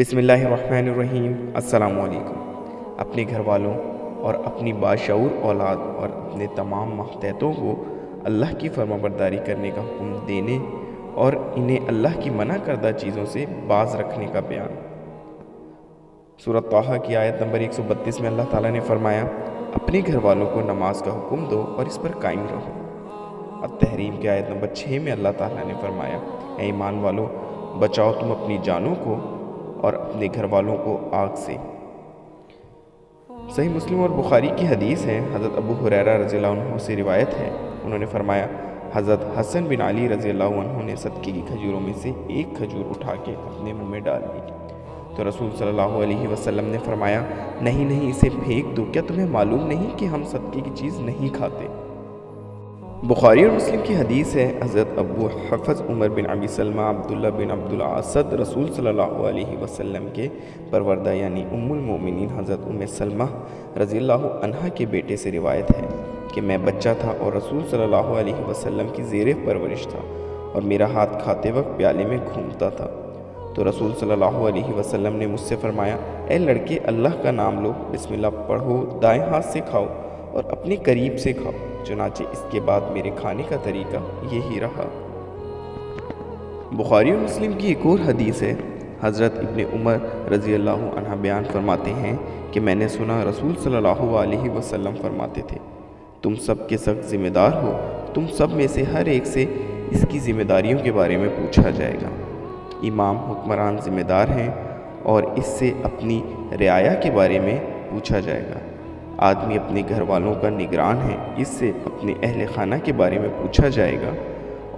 بسم اللہ الرحمن الرحیم۔ السلام علیکم۔ اپنے گھر والوں اور اپنی باشعور اولاد اور اپنے تمام ماتحتوں کو اللہ کی فرمانبرداری کرنے کا حکم دینے اور انہیں اللہ کی منع کردہ چیزوں سے باز رکھنے کا بیان۔ سورۃ طٰہٰ کی آیت نمبر 132 میں اللہ تعالیٰ نے فرمایا، اپنے گھر والوں کو نماز کا حکم دو اور اس پر قائم رہو۔ التحریم کی آیت نمبر 6 میں اللہ تعالیٰ نے فرمایا، اے ایمان والو، بچاؤ تم اپنی جانوں کو اور اپنے گھر والوں کو آگ سے۔ صحیح مسلم اور بخاری کی حدیث ہے، حضرت ابو ہریرہ رضی اللہ عنہ سے روایت ہے، انہوں نے فرمایا، حضرت حسن بن علی رضی اللہ عنہ نے صدقے کی کھجوروں میں سے ایک کھجور اٹھا کے اپنے منہ میں ڈال دی تو رسول صلی اللہ علیہ وسلم نے فرمایا، نہیں اسے پھینک دو، کیا تمہیں معلوم نہیں کہ ہم صدقے کی چیز نہیں کھاتے؟ بخاری اور مسلم کی حدیث ہے، حضرت ابو حفص عمر بن ابی سلمہ عبداللہ بن عبد الاسد رسول صلی اللہ علیہ وسلم کے پروردہ یعنی ام المؤمنین حضرت ام سلمہ رضی اللہ عنہا کے بیٹے سے روایت ہے کہ میں بچہ تھا اور رسول صلی اللہ علیہ وسلم کی زیر پرورش تھا اور میرا ہاتھ کھاتے وقت پیالے میں گھومتا تھا تو رسول صلی اللہ علیہ وسلم نے مجھ سے فرمایا، اے لڑکے، اللہ کا نام لو، بسم اللہ پڑھو، دائیں ہاتھ سے کھاؤ اور اپنے قریب سے کھاؤ۔ چنانچہ اس کے بعد میرے کھانے کا طریقہ یہی رہا۔ بخاری اور مسلم کی ایک اور حدیث ہے، حضرت ابن عمر رضی اللہ عنہ بیان فرماتے ہیں کہ میں نے سنا رسول صلی اللہ علیہ وسلم فرماتے تھے، تم سب کے سخت ذمہ دار ہو، تم سب میں سے ہر ایک سے اس کی ذمہ داریوں کے بارے میں پوچھا جائے گا۔ امام حکمران ذمہ دار ہیں اور اس سے اپنی رعایا کے بارے میں پوچھا جائے گا۔ آدمی اپنے گھر والوں کا نگران ہے، اس سے اپنے اہل خانہ کے بارے میں پوچھا جائے گا۔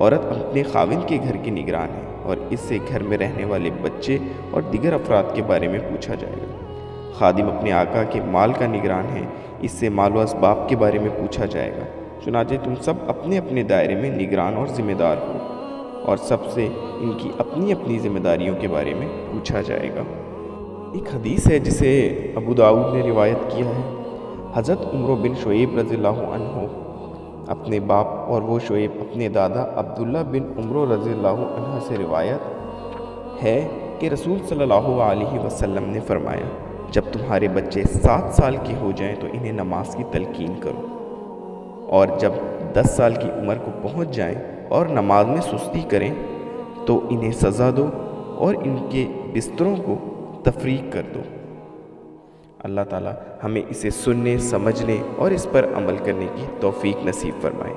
عورت اپنے خاوند کے گھر کی نگران ہے اور اس سے گھر میں رہنے والے بچے اور دیگر افراد کے بارے میں پوچھا جائے گا۔ خادم اپنے آقا کے مال کا نگران ہے، اس سے مال و اسباب کے بارے میں پوچھا جائے گا۔ چنانچہ تم سب اپنے اپنے دائرے میں نگران اور ذمہ دار ہو اور سب سے ان کی اپنی اپنی ذمہ داریوں کے بارے میں پوچھا جائے گا۔ ایک حدیث ہے جسے ابو داؤد نے روایت کیا ہے، حضرت عمرو بن شعیب رضی اللہ عنہ اپنے باپ اور وہ شعیب اپنے دادا عبداللہ بن عمرو رضی اللہ عنہ سے روایت ہے کہ رسول صلی اللہ علیہ وسلم نے فرمایا، جب تمہارے بچے 7 سال کے ہو جائیں تو انہیں نماز کی تلقین کرو، اور جب 10 سال کی عمر کو پہنچ جائیں اور نماز میں سستی کریں تو انہیں سزا دو اور ان کے بستروں کو تفریق کر دو۔ اللہ تعالیٰ ہمیں اسے سننے، سمجھنے اور اس پر عمل کرنے کی توفیق نصیب فرمائے۔